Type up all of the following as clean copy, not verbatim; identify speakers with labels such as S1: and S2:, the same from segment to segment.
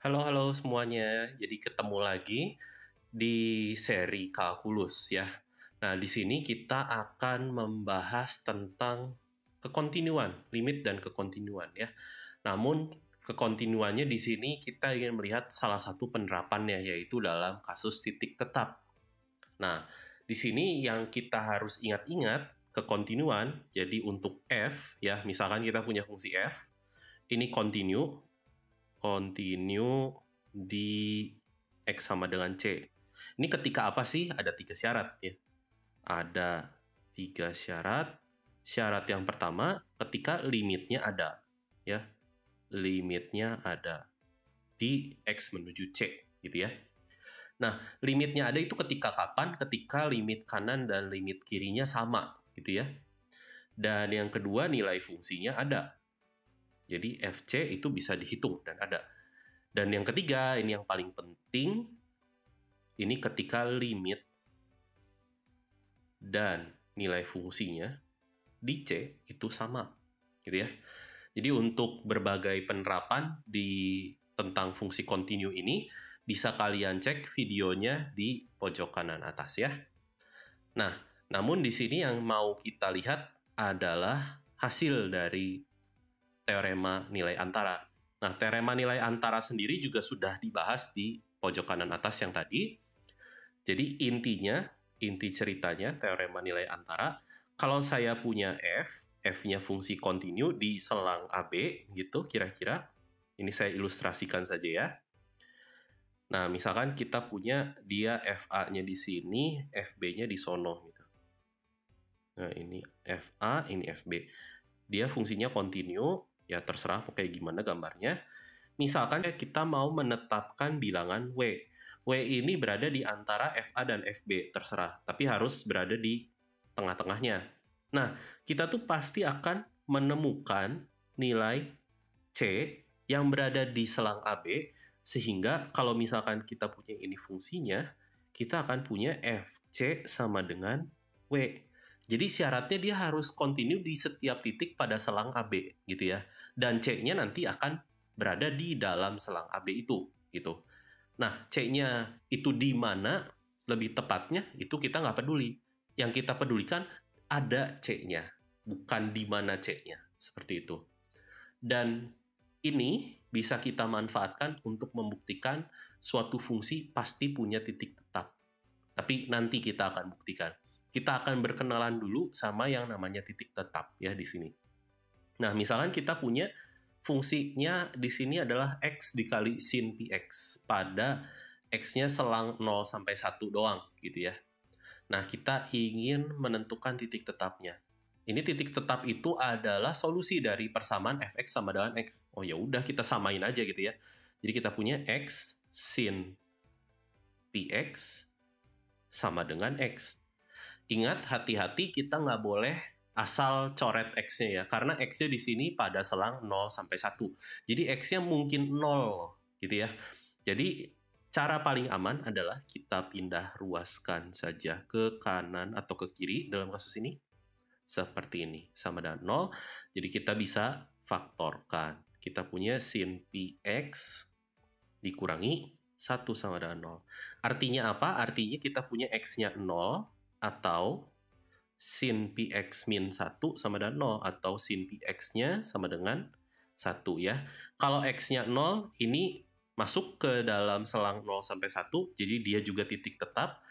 S1: Halo, halo semuanya. Jadi ketemu lagi di seri kalkulus ya. Nah, di sini kita akan membahas tentang kekontinuan, limit dan kekontinuan ya. Namun kekontinuannya di sini kita ingin melihat salah satu penerapannya yaitu dalam kasus titik tetap. Nah, di sini yang kita harus ingat-ingat kekontinuan. Jadi untuk f ya, misalkan kita punya fungsi f, ini continue di X sama dengan C. Ini ketika apa sih? Ada 3 syarat ya. Ada 3 syarat. Syarat yang pertama ketika limitnya ada. Ya, limitnya ada di X menuju C gitu ya. Nah, limitnya ada itu ketika kapan? Ketika limit kanan dan limit kirinya sama gitu ya. Dan yang kedua nilai fungsinya ada. Jadi FC itu bisa dihitung dan ada. Dan yang ketiga, ini yang paling penting, ini ketika limit dan nilai fungsinya di C itu sama, gitu ya. Jadi untuk berbagai penerapan tentang fungsi continue ini, bisa kalian cek videonya di pojok kanan atas ya. Nah, namun di sini yang mau kita lihat adalah hasil dari teorema nilai antara. Nah, teorema nilai antara sendiri juga sudah dibahas di pojok kanan atas yang tadi. Jadi inti ceritanya teorema nilai antara, kalau saya punya f-nya fungsi kontinu di selang AB gitu kira-kira. Ini saya ilustrasikan saja ya. Nah, misalkan kita punya dia FA-nya di sini, FB-nya di sono gitu. Nah, ini FA, ini FB. Dia fungsinya kontinu, ya terserah kayak gimana gambarnya. Misalkan kita mau menetapkan bilangan W. W ini berada di antara FA dan FB, terserah. Tapi harus berada di tengah-tengahnya. Nah, kita tuh pasti akan menemukan nilai C yang berada di selang AB, sehingga kalau misalkan kita punya ini fungsinya, kita akan punya FC sama dengan W. Jadi syaratnya dia harus kontinu di setiap titik pada selang AB gitu ya. Dan C-nya nanti akan berada di dalam selang AB itu gitu. Nah, C-nya itu di mana lebih tepatnya itu kita nggak peduli. Yang kita pedulikan ada C-nya, bukan di mana C-nya. Seperti itu. Dan ini bisa kita manfaatkan untuk membuktikan suatu fungsi pasti punya titik tetap. Tapi nanti kita akan buktikan. Kita akan berkenalan dulu sama yang namanya titik tetap ya di sini. Nah, misalkan kita punya fungsinya di sini adalah X dikali sin Px pada X-nya selang 0 sampai 1 doang gitu ya. Nah, kita ingin menentukan titik tetapnya. Ini titik tetap itu adalah solusi dari persamaan fx sama dengan x. Oh ya udah kita samain aja gitu ya. Jadi kita punya x sin Px sama dengan x. Ingat, hati-hati kita nggak boleh asal coret X-nya ya, karena X-nya di sini pada selang 0 sampai 1. Jadi X-nya mungkin 0 gitu ya. Jadi cara paling aman adalah kita pindah ruaskan saja ke kanan atau ke kiri dalam kasus ini. Seperti ini, sama dengan 0. Jadi kita bisa faktorkan. Kita punya sin Px dikurangi 1 sama dengan 0. Artinya apa? Artinya kita punya X-nya 0 atau sin Px min 1 sama dengan 0 atau sin Px-nya sama dengan 1 ya. Kalau X-nya 0 ini masuk ke dalam selang 0 sampai 1, jadi dia juga titik tetap.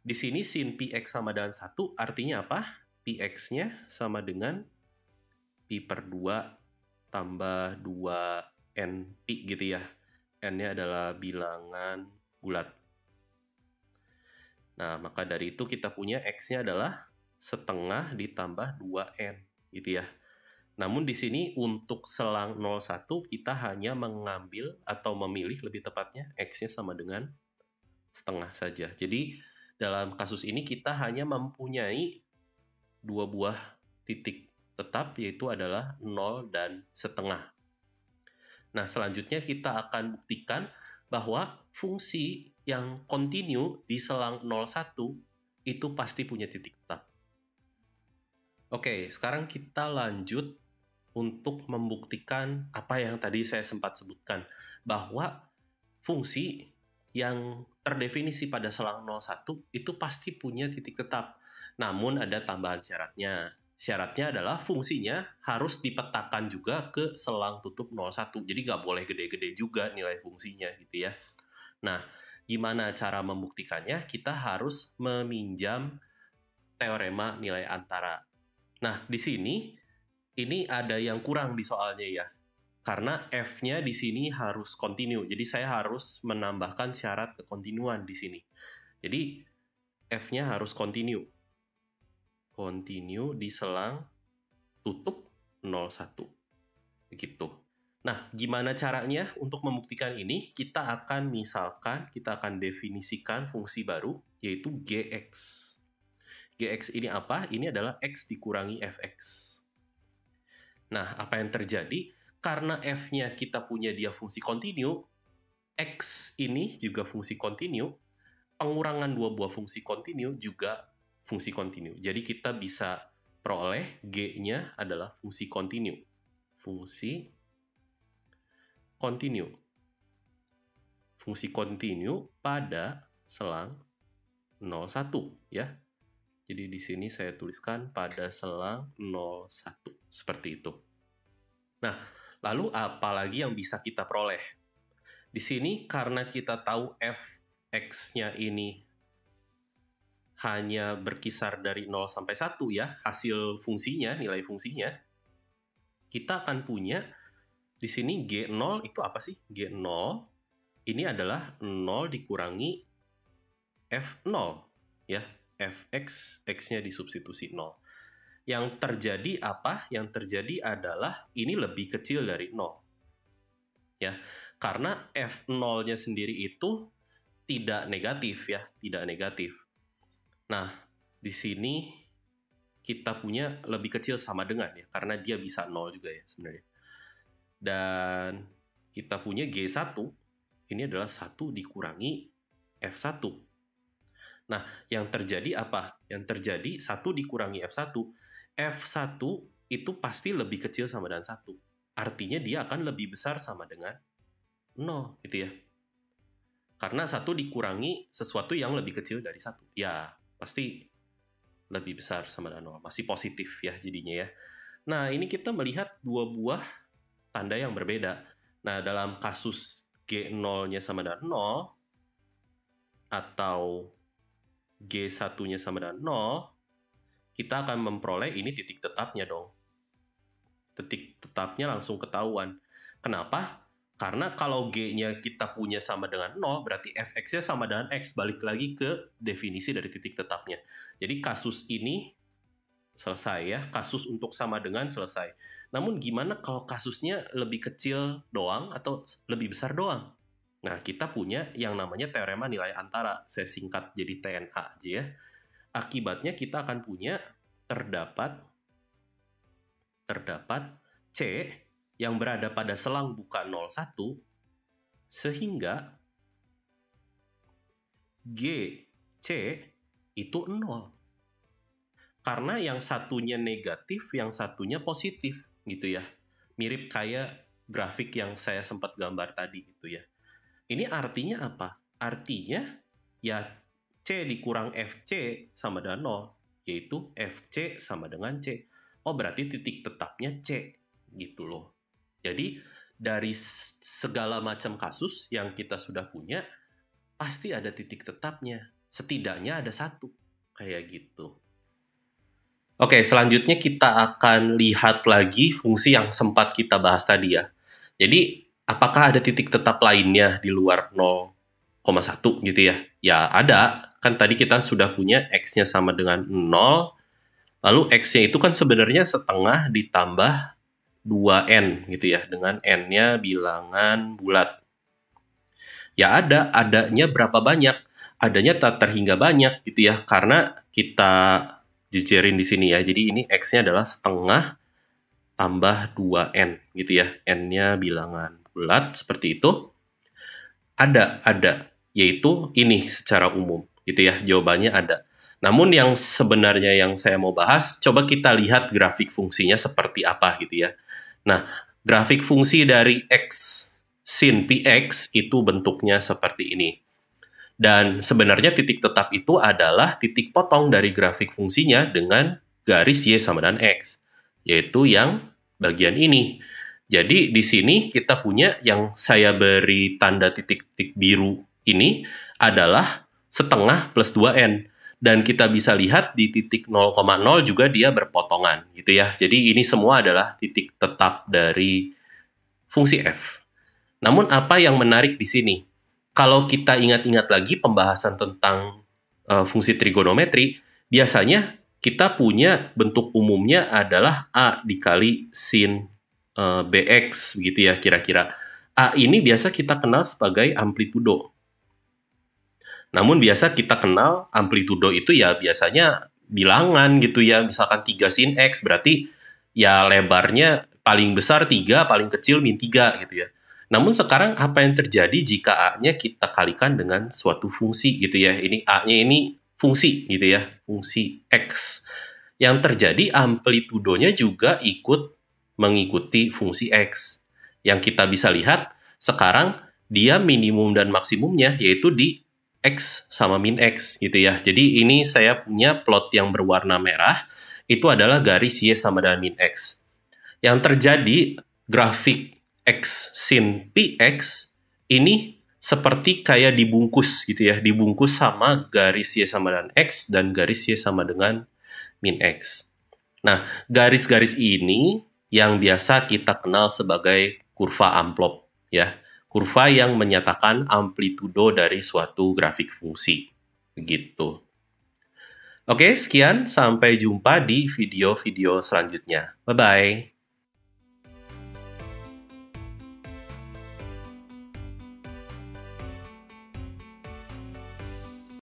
S1: Di sini sin Px sama dengan 1 artinya apa? Px-nya sama dengan Pi per 2 tambah 2 NP gitu ya. N-nya adalah bilangan bulat. Nah, maka dari itu kita punya X-nya adalah setengah ditambah 2N, gitu ya. Namun di sini untuk selang 01 kita hanya mengambil atau memilih lebih tepatnya X-nya sama dengan setengah saja. Jadi dalam kasus ini kita hanya mempunyai dua buah titik tetap, yaitu adalah 0 dan setengah. Nah, selanjutnya kita akan buktikan bahwa fungsi yang kontinu di selang 01 itu pasti punya titik tetap. Oke, sekarang kita lanjut untuk membuktikan apa yang tadi saya sempat sebutkan, bahwa fungsi yang terdefinisi pada selang 01 itu pasti punya titik tetap. Namun ada tambahan syaratnya. Syaratnya adalah fungsinya harus dipetakan juga ke selang tutup 01. Jadi nggak boleh gede-gede juga nilai fungsinya gitu ya. Nah, gimana cara membuktikannya? Kita harus meminjam teorema nilai antara. Nah, di sini ini ada yang kurang di soalnya ya. Karena F-nya di sini harus kontinu. Jadi saya harus menambahkan syarat kekontinuan di sini. Jadi F-nya harus kontinu. Kontinu di selang tutup 01. Begitu. Nah, gimana caranya untuk membuktikan ini? Kita akan definisikan fungsi baru, yaitu Gx. Gx ini apa? Ini adalah X dikurangi Fx. Nah, apa yang terjadi? Karena F-nya kita punya dia fungsi kontinu, X ini juga fungsi kontinu, pengurangan dua buah fungsi kontinu juga fungsi kontinu. Jadi kita bisa peroleh G-nya adalah fungsi kontinu. Fungsi kontinu. Fungsi kontinu pada selang 01 ya. Jadi di sini saya tuliskan pada selang 01 seperti itu. Nah, lalu apa lagi yang bisa kita peroleh? Di sini karena kita tahu Fx-nya ini hanya berkisar dari 0 sampai 1 ya, hasil fungsinya, nilai fungsinya, kita akan punya di sini G0 itu apa sih? G0 ini adalah 0 dikurangi F0 ya. Fx, X-nya disubstitusi 0. Yang terjadi apa? Yang terjadi adalah ini lebih kecil dari 0. Ya, karena F0-nya sendiri itu tidak negatif ya, tidak negatif. Nah, di sini kita punya lebih kecil sama dengan ya, karena dia bisa 0 juga ya sebenarnya. Dan kita punya G1, ini adalah 1 dikurangi F1. Nah, yang terjadi apa? Yang terjadi 1 dikurangi F1. F1 itu pasti lebih kecil sama dengan 1. Artinya dia akan lebih besar sama dengan 0, gitu ya. Karena 1 dikurangi sesuatu yang lebih kecil dari 1. Ya, pasti lebih besar sama dengan 0. Masih positif ya jadinya ya. Nah, ini kita melihat dua buah tanda yang berbeda. Nah, dalam kasus G0-nya sama dengan 0, atau G1-nya sama dengan 0, kita akan memperoleh ini titik tetapnya dong. Titik tetapnya langsung ketahuan. Kenapa? Karena kalau G-nya kita punya sama dengan 0, berarti Fx-nya sama dengan X. Balik lagi ke definisi dari titik tetapnya. Jadi kasus ini selesai ya. Kasus untuk sama dengan selesai. Namun gimana kalau kasusnya lebih kecil doang atau lebih besar doang? Nah, kita punya yang namanya teorema nilai antara. Saya singkat jadi TNA aja ya. Akibatnya kita akan punya terdapat C yang berada pada selang buka 01 sehingga GC itu 0. Karena yang satunya negatif, yang satunya positif gitu ya. Mirip kayak grafik yang saya sempat gambar tadi gitu ya. Ini artinya apa? Artinya ya C dikurang FC sama dengan 0, yaitu FC sama dengan C. Oh, berarti titik tetapnya C gitu loh. Jadi dari segala macam kasus yang kita sudah punya, pasti ada titik tetapnya. Setidaknya ada satu. Kayak gitu. Oke, selanjutnya kita akan lihat lagi fungsi yang sempat kita bahas tadi ya. Jadi, apakah ada titik tetap lainnya di luar 0,1 gitu ya? Ya, ada. Kan tadi kita sudah punya X-nya sama dengan 0, lalu X-nya itu kan sebenarnya setengah ditambah 2N gitu ya, dengan N-nya bilangan bulat. Ya ada, adanya berapa banyak? Adanya tak terhingga banyak gitu ya, karena kita jejerin di sini ya. Jadi ini X-nya adalah setengah tambah 2N gitu ya. N-nya bilangan bulat seperti itu. Ada, yaitu ini secara umum gitu ya. Jawabannya ada. Namun yang sebenarnya yang saya mau bahas, coba kita lihat grafik fungsinya seperti apa gitu ya. Nah, grafik fungsi dari X sin px itu bentuknya seperti ini. Dan sebenarnya titik tetap itu adalah titik potong dari grafik fungsinya dengan garis y sama dengan x, yaitu yang bagian ini. Jadi di sini kita punya yang saya beri tanda titik-titik biru ini adalah setengah plus 2n. Dan kita bisa lihat di titik 0,0 juga dia berpotongan gitu ya. Jadi ini semua adalah titik tetap dari fungsi f. Namun apa yang menarik di sini? Kalau kita ingat-ingat lagi pembahasan tentang fungsi trigonometri, biasanya kita punya bentuk umumnya adalah A dikali sin bx begitu ya kira-kira. A ini biasa kita kenal sebagai amplitudo. Namun biasa kita kenal amplitudo itu ya biasanya bilangan gitu ya. Misalkan 3 sin x berarti ya lebarnya paling besar 3, paling kecil min 3 gitu ya. Namun sekarang apa yang terjadi jika A-nya kita kalikan dengan suatu fungsi gitu ya. Ini A-nya ini fungsi gitu ya, fungsi x. Yang terjadi amplitudonya juga ikut mengikuti fungsi x. Yang kita bisa lihat sekarang dia minimum dan maksimumnya yaitu di x sama min x gitu ya. Jadi ini saya punya plot yang berwarna merah, itu adalah garis y sama dengan min x. Yang terjadi grafik x sin px ini seperti kayak dibungkus gitu ya, dibungkus sama garis y sama dengan x dan garis y sama dengan min x. Nah, garis-garis ini yang biasa kita kenal sebagai kurva amplop ya. Kurva yang menyatakan amplitudo dari suatu grafik fungsi. Begitu. Oke, sekian. Sampai jumpa di video-video selanjutnya. Bye-bye.